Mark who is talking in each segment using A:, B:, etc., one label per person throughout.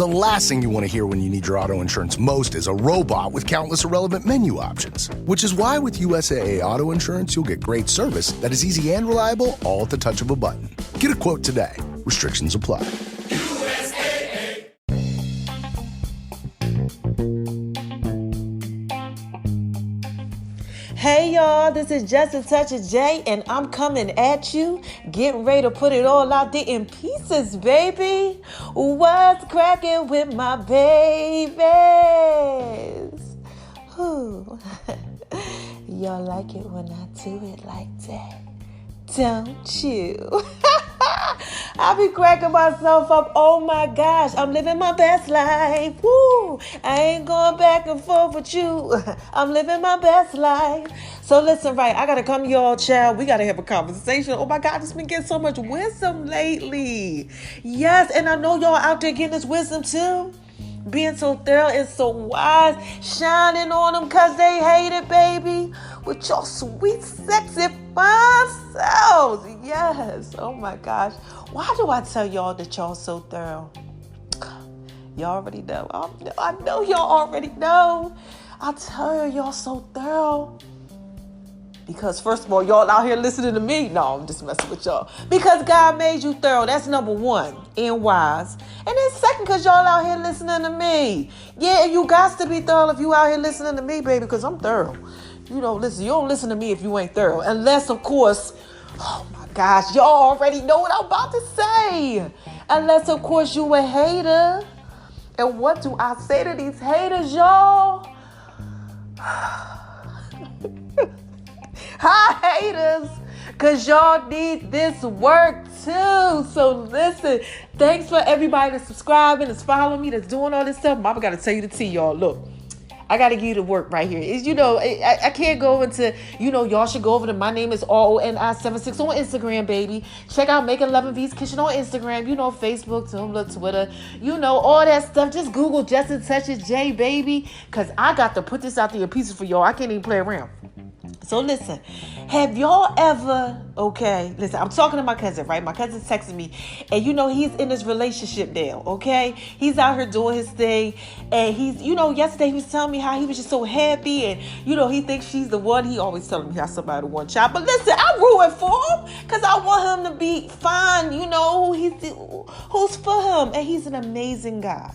A: The last thing you want to hear when you need your auto insurance most is a robot with countless irrelevant menu options. Which is why with USAA Auto Insurance, you'll get great service that is easy and reliable, all at the touch of a button. Get a quote today. Restrictions apply.
B: Hey y'all, this is Just a Touch of J, and I'm coming at you, getting ready to put it all out there in pieces, baby. What's cracking with my babies? Whew. Y'all like it when I do it like that, don't you? I be cracking myself up. Oh my gosh, I'm living my best life. Woo! I ain't going back and forth with you. I'm living my best life. So listen, right, I gotta come to y'all, child. We gotta have a conversation. Oh my God, I just been getting so much wisdom lately. Yes, and I know y'all out there getting this wisdom too. Being so thorough and so wise, shining on them because they hate it, baby. With your sweet, sexy, fine selves. Yes. Oh my gosh. Why do I tell y'all that y'all so thorough? Y'all already know. I know y'all already know. I tell y'all so thorough. Because first of all, y'all out here listening to me. No, I'm just messing with y'all. Because God made you thorough. That's number one. And wise. And then second, because y'all out here listening to me. Yeah, you got to be thorough if you out here listening to me, baby. Because I'm thorough. You know, listen, you don't listen to me if you ain't thorough. Unless, of course, oh my gosh, y'all already know what I'm about to say. Unless, of course, you a hater. And what do I say to these haters, y'all? Hi, haters, because y'all need this work too. So listen, thanks for everybody that's subscribing, that's following me, that's doing all this stuff. Mama got to tell you the tea, y'all. Look, I got to give you the work right here. Is I can't go into, y'all should go over to My Name is RONI76 on Instagram, baby. Check out Making Love and V's Kitchen on Instagram. Facebook, Tumblr, Twitter, all that stuff. Just Google Just a Touch of J, baby, because I got to put this out there in pieces for y'all. I can't even play around. So listen, have y'all ever, listen, I'm talking to my cousin, right? My cousin's texting me, and he's in this relationship now, okay? He's out here doing his thing, and he's, yesterday he was telling me how he was just so happy, and, he thinks she's the one. He always telling me how somebody one child, but listen, I'm rooting for him, because I want him to be fine, who's for him, and he's an amazing guy,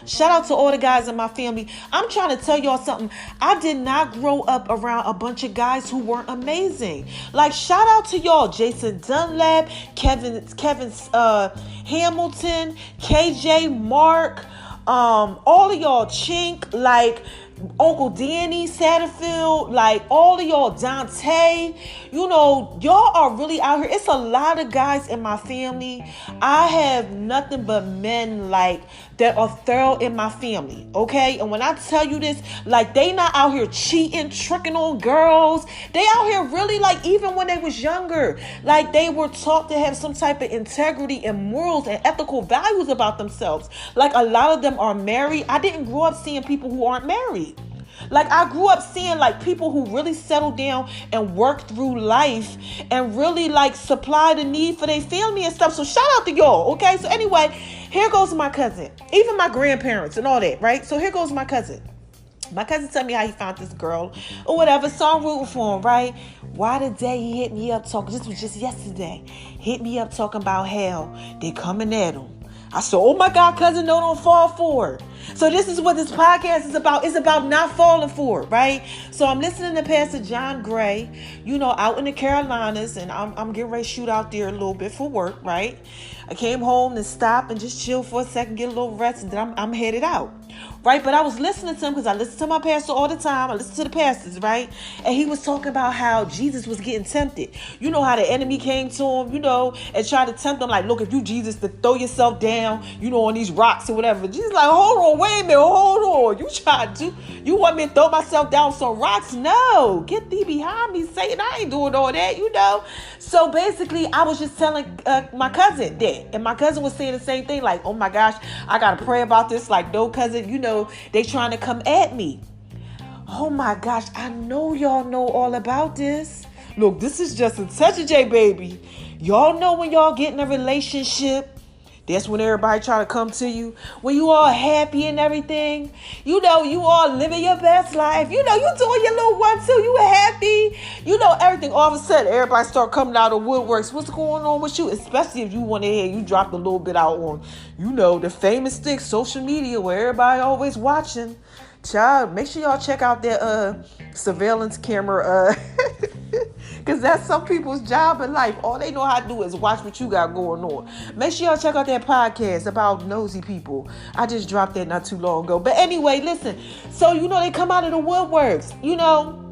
B: Shout out to all the guys in my family. I'm trying to tell y'all something. I did not grow up around a bunch of guys who weren't amazing. Like, shout out to y'all, Jason Dunlap, Kevin Hamilton, KJ, Mark, all of y'all, Chink, like Uncle Danny Satterfield, like all of y'all, Dante, y'all are really out here. It's a lot of guys in my family. I have nothing but men like that are thorough in my family, okay? And when I tell you this, like, they not out here cheating, tricking on girls. They out here really, like, even when they was younger, like, they were taught to have some type of integrity and morals and ethical values about themselves. Like, a lot of them are married. I didn't grow up seeing people who aren't married. Like, I grew up seeing, like, people who really settled down and worked through life and really, like, supply the need for their family and stuff. So shout out to y'all, okay? So anyway, here goes my cousin. Even my grandparents and all that, right? So here goes my cousin. My cousin tell me how he found this girl or whatever. So I'm rooting for him, right? Why the day he hit me up talking, this was just yesterday, hit me up talking about how they coming at him. I said, oh my God, cousin, no, don't fall for it. So this is what this podcast is about. It's about not falling for it, right? So I'm listening to Pastor John Gray, out in the Carolinas, and I'm getting ready to shoot out there a little bit for work, right? I came home and stopped and just chill for a second, get a little rest, and then I'm headed out. Right? But I was listening to him because I listen to my pastor all the time. I listen to the pastors, right? And he was talking about how Jesus was getting tempted. You know how the enemy came to him, and tried to tempt him. Like, look, if you Jesus, to throw yourself down, on these rocks or whatever. Jesus like, hold on, wait a minute, hold on. You want me to throw myself down some rocks? No, get thee behind me, Satan. I ain't doing all that, So basically, I was just telling my cousin that. And my cousin was saying the same thing. Like, oh my gosh, I got to pray about this. Like, no, cousin, they trying to come at me. Oh my gosh, I know y'all know all about this. Look, this is just a touch of J, baby. Y'all know when y'all get in a relationship That's when everybody try to come to you. When you all happy and everything. You know, you all living your best life. You know, you doing your little 1, 2. You happy. You know, everything. All of a sudden, everybody start coming out of woodworks. What's going on with you? Especially if you went ahead, you dropped a little bit out on, you know, the famous thing, social media, where everybody always watching. Child, make sure y'all check out their surveillance camera, because that's some people's job in life. All they know how to do is watch what you got going on. Make sure y'all check out that podcast about nosy people. I just dropped that not too long ago. But anyway, listen. So, you know, they come out of the woodworks, you know,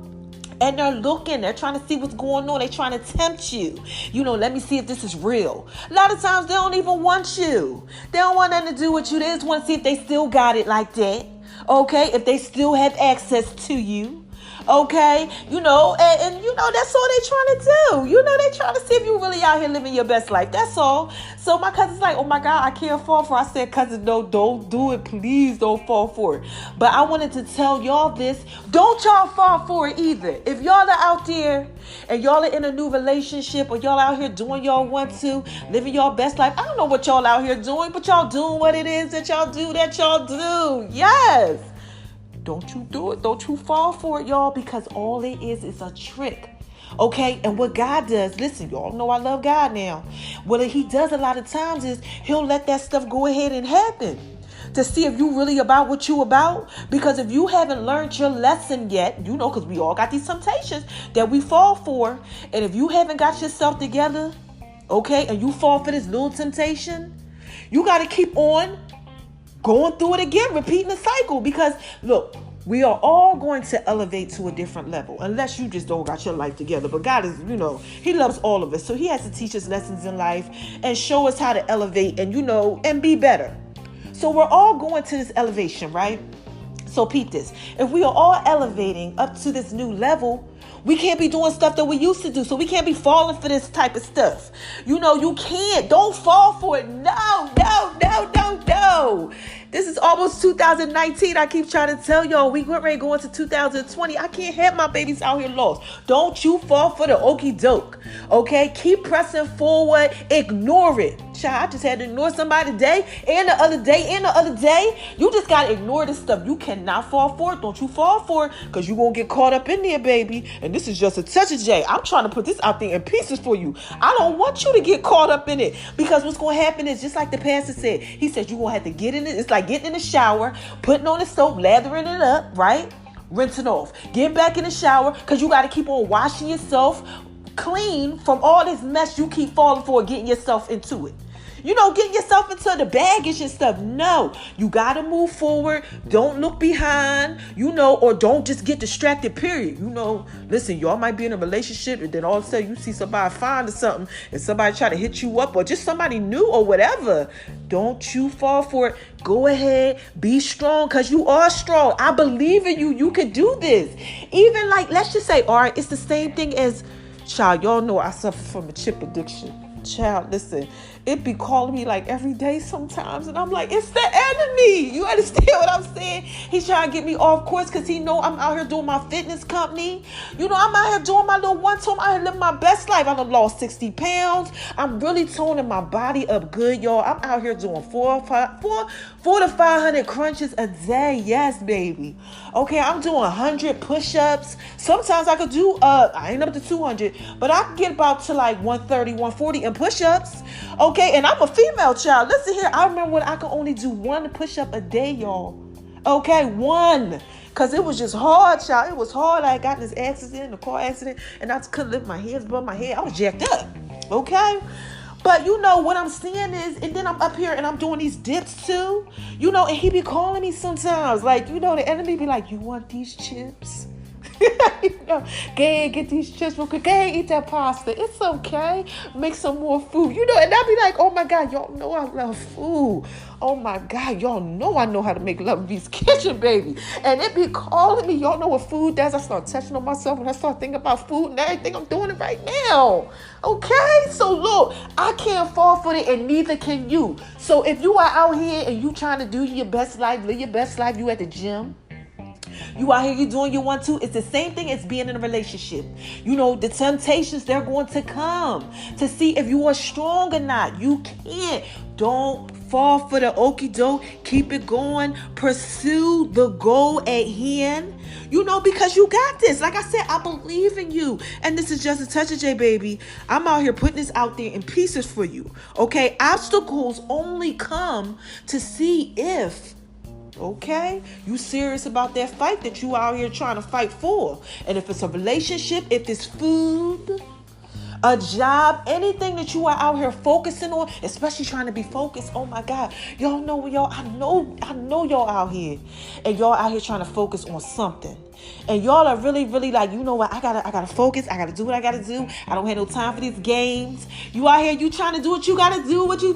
B: and they're looking. They're trying to see what's going on. They're trying to tempt you. You know, let me see if this is real. A lot of times they don't even want you. They don't want nothing to do with you. They just want to see if they still got it like that. Okay, if they still have access to you, okay, you know, and you know, that's all they trying to do. You know, they trying to see if you really out here living your best life. That's all. So my cousin's like, oh my God, I can't fall for it. I said, cousin, no, don't do it. Please don't fall for it. But I wanted to tell y'all this. Don't y'all fall for it either. If y'all are out there and y'all are in a new relationship, or y'all out here doing y'all want to, living y'all best life. I don't know what y'all out here doing, but y'all doing what it is that y'all do. Yes. Don't you do it. Don't you fall for it, y'all, because all it is a trick. Okay, and what God does, listen, y'all know I love God now. What he does a lot of times is he'll let that stuff go ahead and happen to see if you really about what you about. Because if you haven't learned your lesson yet, you know, because we all got these temptations that we fall for. And if you haven't got yourself together, okay, and you fall for this little temptation, you got to keep on going through it again, repeating the cycle. Because look, we are all going to elevate to a different level, unless you just don't got your life together. But God is, you know, he loves all of us. So he has to teach us lessons in life and show us how to elevate and, you know, and be better. So we're all going to this elevation, right? So peep this. If we are all elevating up to this new level, we can't be doing stuff that we used to do. So we can't be falling for this type of stuff. You know, you can't. Don't fall for it. No. This is almost 2019. I keep trying to tell y'all, we get ready to go into 2020. I can't have my babies out here lost. Don't you fall for the okie doke. Okay? Keep pressing forward. Ignore it. Child, I just had to ignore somebody today and the other day. You just got to ignore this stuff. You cannot fall for it. Don't you fall for it, because you're going to get caught up in there, baby. And this is just a touch of J. I'm trying to put this out there in pieces for you. I don't want you to get caught up in it, because what's going to happen is just like the pastor said. He said you're going to have to get in it. It's like getting in the shower, putting on the soap, lathering it up, right? Rinsing off. Get back in the shower, because you got to keep on washing yourself clean from all this mess you keep falling for, getting yourself into it. You know, getting yourself into the baggage and stuff. No, you got to move forward. Don't look behind, you know, or don't just get distracted, period. You know, listen, y'all might be in a relationship and then all of a sudden you see somebody fine or something and somebody try to hit you up, or just somebody new or whatever. Don't you fall for it. Go ahead, be strong, because you are strong. I believe in you. You can do this. Even like, let's just say, all right, it's the same thing as, child, y'all know I suffer from a chip addiction. Child, listen, it be calling me like every day sometimes, and I'm like, it's the enemy. You understand what I'm saying? He's trying to get me off course because he know I'm out here doing my fitness company. You know, I'm out here doing my little one-time. I'm out here living my best life. I done lost 60 pounds. I'm really toning my body up good, y'all. I'm out here doing 400 to 500 crunches a day. Yes, baby. Okay, I'm doing 100 push-ups. Sometimes I could do, I ain't up to 200, but I can get about to like 130, 140 in push-ups. Okay, and I'm a female, child. Listen here, I remember when I could only do 1 push-up a day, y'all. Okay, 1. Because it was just hard, child. It was hard. I got in this accident, a car accident, and I just couldn't lift my hands above my head. I was jacked up. Okay? But you know what I'm saying is, and then I'm up here and I'm doing these dips too. You know, and he be calling me sometimes. Like, you know, the enemy be like, you want these chips? You know, go ahead, get these chips real quick. Go ahead, eat that pasta. It's okay. Make some more food. You know, and I'll be like, oh my God, y'all know I love food. Oh my God, y'all know I know how to make love in these kitchen, baby. And it be calling me. Y'all know what food does. I start touching on myself when I start thinking about food and everything. I'm doing it right now. Okay? So look, I can't fall for it, and neither can you. So if you are out here and you trying to do your best life, live your best life, you at the gym, You out here, you doing your 1, 2. It's the same thing as being in a relationship. You know, the temptations, they're going to come to see if you are strong or not. You can't. Don't fall for the okie doke. Keep it going. Pursue the goal at hand. You know, because you got this. Like I said, I believe in you. And this is just a touch of J, baby. I'm out here putting this out there in pieces for you. Okay? Obstacles only come to see if, okay, you serious about that fight that you out here trying to fight for. And if it's a relationship, if it's food, a job, anything that you are out here focusing on, especially trying to be focused. Oh my God. Y'all know I know y'all out here. And y'all out here trying to focus on something. And y'all are really, really like, you know what? I gotta focus. I gotta do what I gotta do. I don't have no time for these games. You out here, you trying to do what you gotta do, what you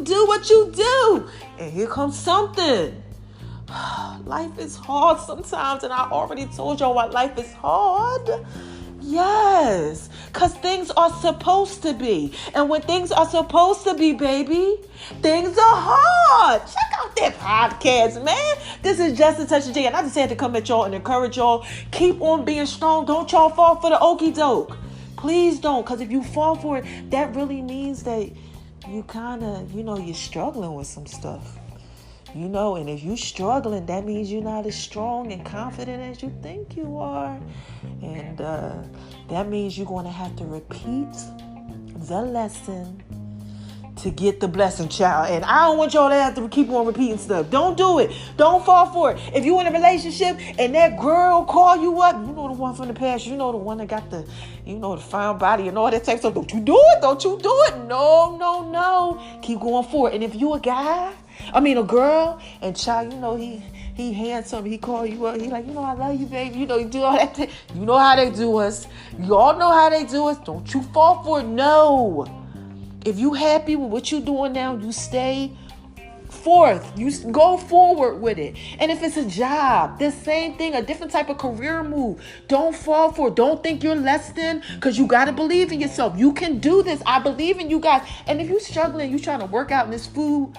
B: do. And here comes something. Life is hard sometimes. And I already told y'all why life is hard. Yes, because things are supposed to be. And when things are supposed to be, baby, things are hard. Check out that podcast, man. This is Just a Touch of J. And I just had to come at y'all and encourage y'all. Keep on being strong. Don't y'all fall for the okie doke. Please don't. Because if you fall for it, that really means that you kind of, you're struggling with some stuff. And if you're struggling, that means you're not as strong and confident as you think you are. And that means you're going to have to repeat the lesson to get the blessing, child. And I don't want y'all to have to keep on repeating stuff. Don't do it. Don't fall for it. If you're in a relationship and that girl call you up, the one from the past, the one that got the, the fine body and all that type of stuff. Don't you do it. Don't you do it. No. Keep going for it. And if you a girl, and child, he handsome, he call you up, he like, I love you, baby, you do all that thing. You know how they do us. Y'all know how they do us. Don't you fall for it. No. If you happy with what you doing now, you stay forth. You go forward with it. And if it's a job, the same thing, a different type of career move. Don't fall for it. Don't think you're less than, because you got to believe in yourself. You can do this. I believe in you guys. And if you're struggling, you're trying to work out in this food,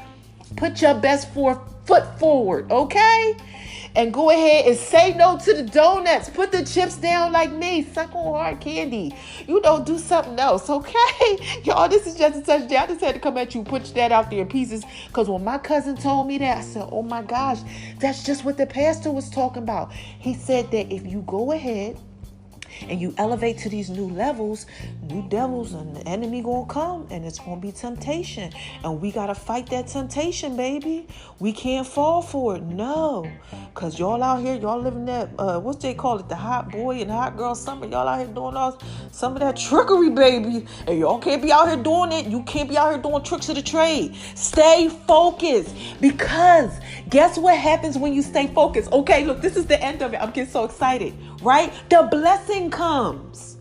B: put your best foot forward, okay? And go ahead and say no to the donuts. Put the chips down like me. Suck on hard candy. Do something else, okay? Y'all, this is Just a Touch J. I just had to come at you, put that out there in pieces. Because when my cousin told me that, I said, oh my gosh, that's just what the pastor was talking about. He said that if you go ahead and you elevate to these new levels, new devils and the enemy gonna come, and it's gonna be temptation, and we gotta fight that temptation, baby. We can't fall for it, no, because y'all out here, y'all living that what they call it, the hot boy and hot girl summer. Y'all out here doing some of that trickery, baby, and y'all can't be out here doing it. You can't be out here doing tricks of the trade. Stay focused, because guess what happens when you stay focused? Okay, look, this is the end of it. I'm getting so excited, right? The blessing comes.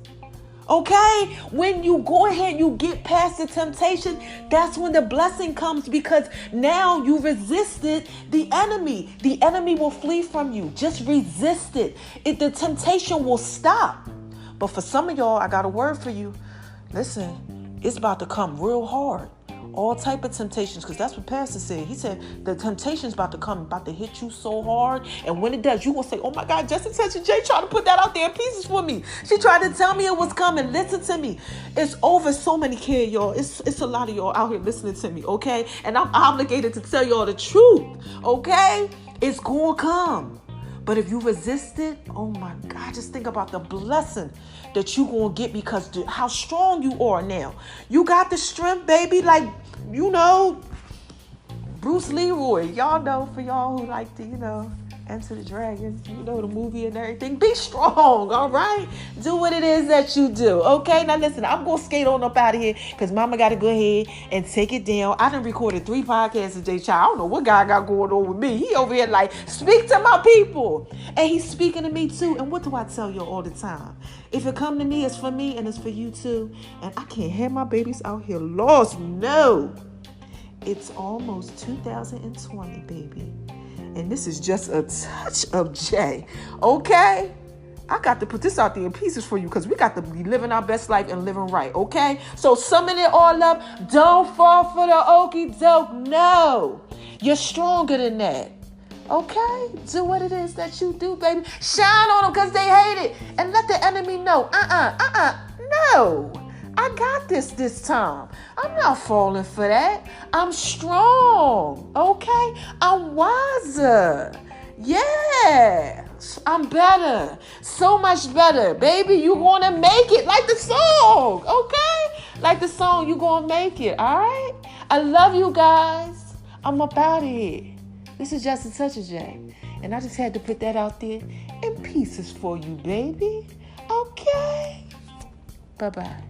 B: Okay? When you go ahead, you get past the temptation, that's when the blessing comes, because now you resisted the enemy. The enemy will flee from you. Just resist it. The temptation will stop. But for some of y'all, I got a word for you. Listen, it's about to come real hard. All type of temptations, because that's what Pastor said. He said the temptation's about to come, about to hit you so hard, and when it does, you gonna say, oh my God, Just a Touch of J tried to put that out there in pieces for me. She tried to tell me it was coming. Listen to me. It's over so many kids, y'all. It's a lot of y'all out here listening to me, okay? And I'm obligated to tell y'all the truth, okay? It's gonna come. But if you resist it, oh my God, just think about the blessing that you gonna get, because how strong you are now. You got the strength, baby, like, Bruce Leroy. Y'all know, for y'all who like to, Enter the Dragon, the movie and everything. Be strong, all right? Do what it is that you do, okay? Now listen, I'm going to skate on up out of here, because Mama got to go ahead and take it down. I done recorded 3 podcasts today, child. I don't know what God got going on with me. He over here like, speak to my people. And he's speaking to me too. And what do I tell you all the time? If it come to me, it's for me and it's for you too. And I can't have my babies out here lost. No. It's almost 2020, baby. And this is just a touch of J, okay? I got to put this out there in pieces for you, because we got to be living our best life and living right, okay? So summing it all up, don't fall for the okie doke. No, you're stronger than that, Okay? Do what it is that you do, baby. Shine on them because they hate it. And let the enemy know, no. I got this time. I'm not falling for that. I'm strong, okay? I'm wiser. Yeah, I'm better. So much better. Baby, you gonna make it like the song, okay? Like the song, you gonna make it, all right? I love you guys. I'm up out of here. This is just a touch of J. And I just had to put that out there in pieces for you, baby. Okay? Bye-bye.